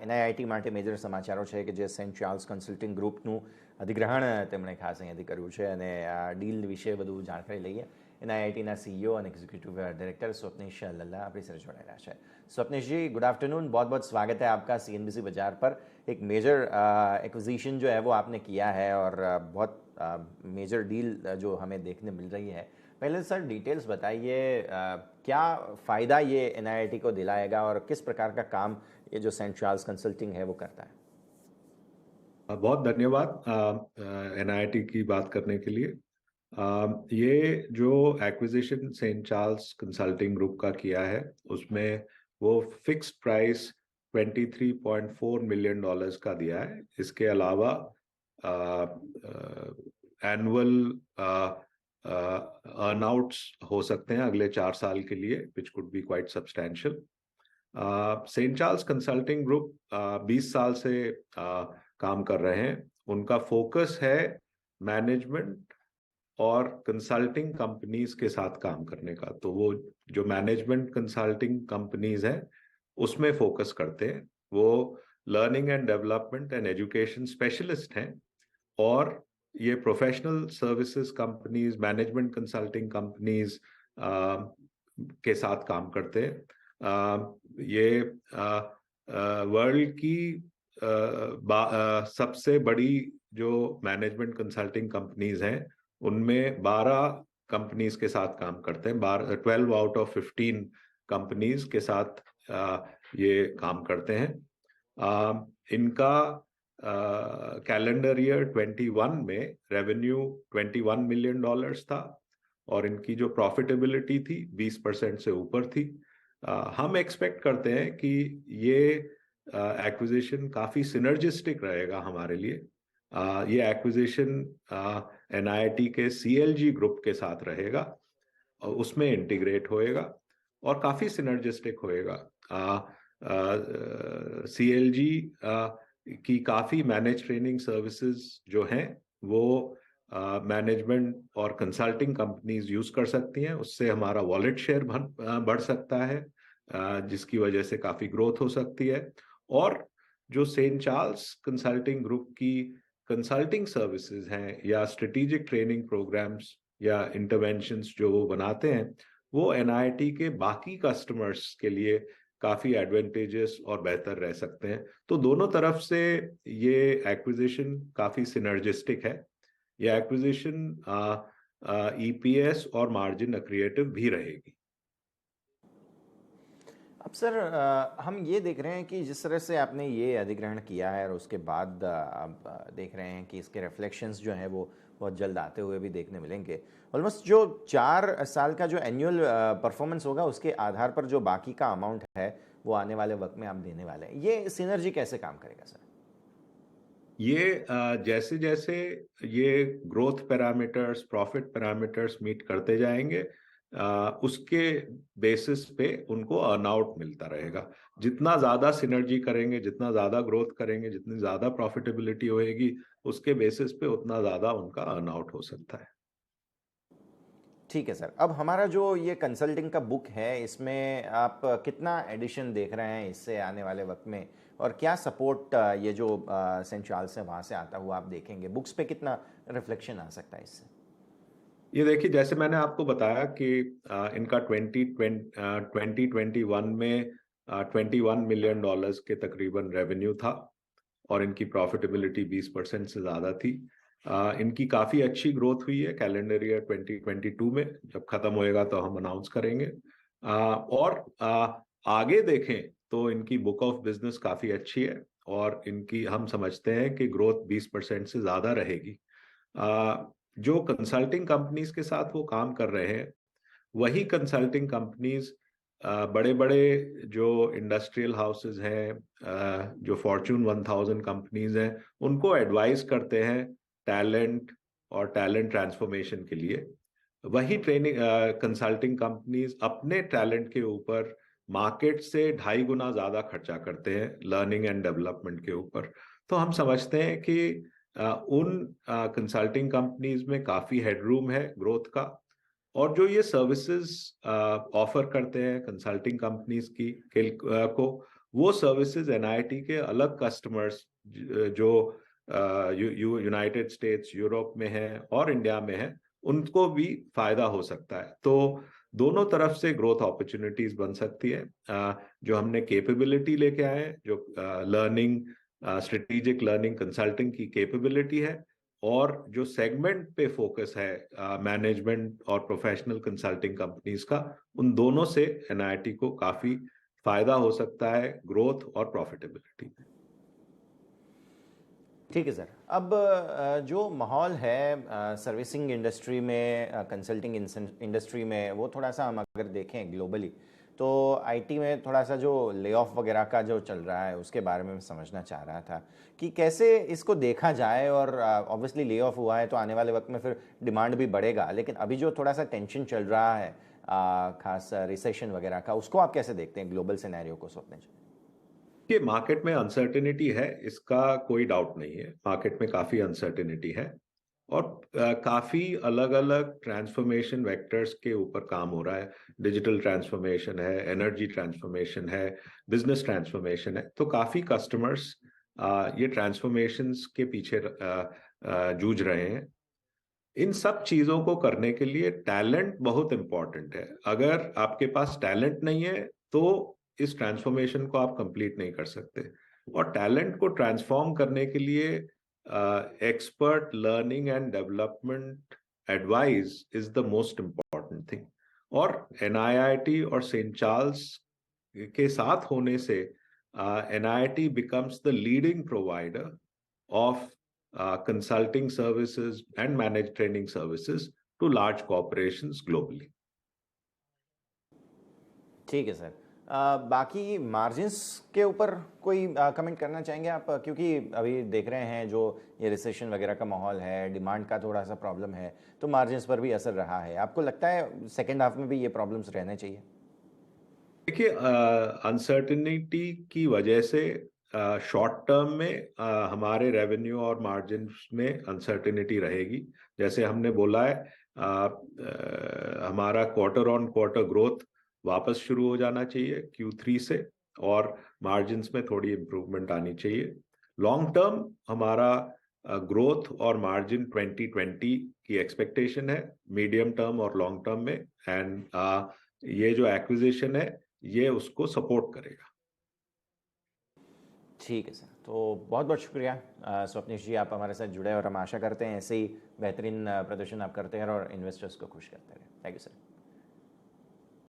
NIIT માટે major સમાચારો છે કે જે સેન્ટ ચાર્લ્સ કન્સલ્ટિંગ ગ્રુપનું અધિગ્રહણ તેમણે ખાસ અહીંયાથી કર્યું છે અને આ ડીલ વિશે વધુ જાણકારી લઈએ. NIITના CEO અને एग्जीक्यूटिव डायरेक्टर स्वप्निश लल्ला अपनी से जोड़ेला है. स्वप्निश जी, गुड आफ्टरनून. बहुत बहुत स्वागत है आपका CNBC बाजार पर. एक मेजर एक्विजिशन जो है वो आपने किया है और बहुत मेजर डील जो हमें देखने मिल रही है. पहले सर डिटेल्स बताइए, क्या फ़ायदा ये NIIT को दिलाएगा और किस प्रकार का काम ये जो सेंट चार्ल्स कंसल्टिंग है वो करता है. बहुत धन्यवाद NIIT की बात करने के लिए. ये जो acquisition Saint Charles Consulting Group का किया है उसमें वो फिक्स्ड प्राइस $23.4 मिलियन का दिया है. इसके अलावा एनुअल अर्नआउट्स हो सकते हैं अगले 4 साल के लिए, which could be quite substantial. Saint Charles Consulting Group 20 साल से काम कर रहे हैं. उनका फोकस है मैनेजमेंट और कंसल्टिंग कंपनीज के साथ काम करने का. तो वो जो मैनेजमेंट कंसल्टिंग कंपनीज है उसमें फोकस करते हैं. वो learning and development and education specialist हैं और ये professional services companies, management consulting companies के साथ काम करते हैं. ये वर्ल्ड की सबसे बड़ी जो मैनेजमेंट कंसल्टिंग कंपनीज हैं उनमें 12 कंपनीज के साथ काम करते हैं. 12 आउट ऑफ 15 कंपनीज के साथ ये काम करते हैं. इनका कैलेंडर ईयर 21 में रेवेन्यू $21 मिलियन था और इनकी जो प्रॉफिटेबिलिटी थी 20% से ऊपर थी. हम एक्सपेक्ट करते हैं कि ये एक्विजिशन काफी सिनर्जिस्टिक रहेगा हमारे लिए. ये एक्विजिशन NIIT के CLG ग्रुप के साथ रहेगा और उसमें इंटीग्रेट होएगा और काफी सिनर्जिस्टिक होएगा. CLG की काफी मैनेज ट्रेनिंग सर्विसेज जो हैं वो मैनेजमेंट और कंसल्टिंग कंपनीज यूज कर सकती हैं. उससे हमारा वॉलेट शेयर बढ़ सकता है जिसकी वजह से काफी ग्रोथ हो सकती है. और जो सेंट चार्ल्स कंसल्टिंग ग्रुप की कंसल्टिंग सर्विसेज हैं या स्ट्रेटेजिक ट्रेनिंग प्रोग्राम्स या इंटरवेंशंस जो वो बनाते हैं वो NIIT के बाकी कस्टमर्स के लिए काफी एडवांटेजेस और बेहतर रह सकते हैं. तो दोनों तरफ से ये एक्विजिशन काफी सिनर्जिस्टिक है. ये एक्विजिशन EPS और मार्जिन एक्रीएटिव भी रहेगी. अब सर हम ये देख रहे हैं कि जिस तरह से आपने ये अधिग्रहण किया है और उसके बाद अब देख रहे हैं कि इसके रिफ्लेक्शंस जो हैं वो बहुत जल्द आते हुए भी देखने मिलेंगे. ऑलमोस्ट जो 4 साल का जो एनुअल परफॉर्मेंस होगा उसके आधार पर जो बाकी का अमाउंट है वो आने वाले वक्त में आप देने वाले हैं. ये सिनर्जी कैसे काम करेगा सर? ये जैसे जैसे ये growth parameters, profit parameters meet करते जाएंगे उसके बेसिस पे उनको अर्नआउट मिलता रहेगा. जितना ज्यादा सिनर्जी करेंगे, जितना ज्यादा ग्रोथ करेंगे, जितनी ज्यादा प्रॉफिटेबिलिटी होएगी उसके बेसिस पे उतना ज्यादा उनका अर्नआउट हो सकता है. ठीक है सर. अब हमारा जो ये कंसल्टिंग का बुक है इसमें आप कितना एडिशन देख रहे हैं इससे आने वाले वक्त में और क्या सपोर्ट ये जो सेंट चार्ल्स है वहाँ से आता हुआ आप देखेंगे? बुक्स पे कितना रिफ्लेक्शन आ सकता है इससे? ये देखिए, जैसे मैंने आपको बताया कि इनका 2021 में $21 मिलियन के तकरीबन रेवेन्यू था और इनकी प्रॉफिटेबिलिटी 20% से ज़्यादा थी. इनकी काफ़ी अच्छी ग्रोथ हुई है. कैलेंडर ईयर 2022 में जब ख़त्म होएगा तो हम अनाउंस करेंगे. और आगे देखें तो इनकी बुक ऑफ बिजनेस काफ़ी अच्छी है और इनकी हम समझते हैं कि ग्रोथ 20% से ज़्यादा रहेगी. जो कंसल्टिंग कंपनीज के साथ वो काम कर रहे हैं वही कंसल्टिंग कंपनीज बड़े बड़े जो इंडस्ट्रियल हाउसेज हैं, जो फॉर्च्यून 1000 कंपनीज हैं, उनको एडवाइस करते हैं टैलेंट और टैलेंट ट्रांसफॉर्मेशन के लिए. वही ट्रेनिंग कंसल्टिंग कंपनीज अपने टैलेंट के ऊपर मार्केट से 2.5 गुना ज्यादा खर्चा करते हैं लर्निंग एंड डेवलपमेंट के ऊपर. तो हम समझते हैं कि उन कंसल्टिंग कंपनीज में काफी हेडरूम है ग्रोथ का. और जो ये सर्विसेज ऑफर करते हैं कंसल्टिंग कंपनीज को वो सर्विसेज एनआईटी के अलग कस्टमर्स जो यूनाइटेड स्टेट्स, यूरोप में है और इंडिया में है, उनको भी फायदा हो सकता है। तो दोनों तरफ से ग्रोथ अपॉर्चुनिटीज बन सकती है। जो हमने कैपेबिलिटी लेके आए हैं, जो लर्निंग, स्ट्रेटेजिक लर्निंग कंसल्टिंग की कैपेबिलिटी है, और जो सेगमेंट पे फोकस है मैनेजमेंट और प्रोफेशनल कंसल्टिंग कंपनीज का, उन दोनों से एनआईटी को काफी फायदा हो सकता है ग्रोथ और प्रॉफिटेबिलिटी। ठीक है सर। अब जो माहौल है सर्विसिंग इंडस्ट्री में, कंसल्टिंग इंडस्ट्री में, वो थोड़ा सा हम अगर देखें ग्लोबली, तो आईटी में थोड़ा सा जो ले ऑफ वगैरह का जो चल रहा है उसके बारे में मैं समझना चाह रहा था कि कैसे इसको देखा जाए। और ऑब्वियसली ले ऑफ हुआ है तो आने वाले वक्त में फिर डिमांड भी बढ़ेगा, लेकिन अभी जो थोड़ा सा टेंशन चल रहा है खास रिसेशन वगैरह का, उसको आप कैसे देखते हैं ग्लोबल सिनेरियो को सोचने से? कि मार्केट में अनसर्टेनिटी है, इसका कोई डाउट नहीं है। मार्केट में काफी अनसर्टेनिटी है, और काफी अलग अलग ट्रांसफॉर्मेशन वेक्टर्स के ऊपर काम हो रहा है। डिजिटल ट्रांसफॉर्मेशन है, एनर्जी ट्रांसफॉर्मेशन है, बिजनेस ट्रांसफॉर्मेशन है। तो काफी कस्टमर्स ये ट्रांसफॉर्मेशंस के पीछे जूझ रहे हैं। इन सब चीजों को करने के लिए टैलेंट बहुत इंपॉर्टेंट है। अगर आपके पास टैलेंट नहीं है तो इस ट्रांसफॉर्मेशन को आप कंप्लीट नहीं कर सकते। और टैलेंट को ट्रांसफॉर्म करने के लिए expert learning and development advice is the most important thing. और एनआईआईटी और सेंट चार्ल्स के साथ होने से NIT becomes the leading provider of consulting services and managed training services to large corporations globally. ठीक है सर। बाकी मार्जिन्स के ऊपर कोई कमेंट करना चाहेंगे आप? क्योंकि अभी देख रहे हैं जो ये रिसेशन वगैरह का माहौल है, डिमांड का थोड़ा सा प्रॉब्लम है, तो मार्जिन्स पर भी असर रहा है। आपको लगता है सेकेंड हाफ में भी ये प्रॉब्लम्स रहने चाहिए? देखिए, अनसर्टिनिटी की वजह से शॉर्ट टर्म में हमारे रेवेन्यू और मार्जिन में अनसर्टिनिटी रहेगी। जैसे हमने बोला है, हमारा क्वार्टर ऑन क्वार्टर ग्रोथ वापस शुरू हो जाना चाहिए Q3 से, और मार्जिन्स में थोड़ी इंप्रूवमेंट आनी चाहिए। लॉन्ग टर्म हमारा ग्रोथ और मार्जिन 2020 की एक्सपेक्टेशन है, मीडियम टर्म और लॉन्ग टर्म में। एंड ये जो एक्विजिशन है ये उसको सपोर्ट करेगा। ठीक है सर। तो बहुत बहुत शुक्रिया स्वप्निश जी, आप हमारे साथ जुड़े, और हम आशा करते हैं ऐसे ही बेहतरीन प्रदर्शन आप करते हैं और इन्वेस्टर्स को खुश करते रहें। Thank you sir.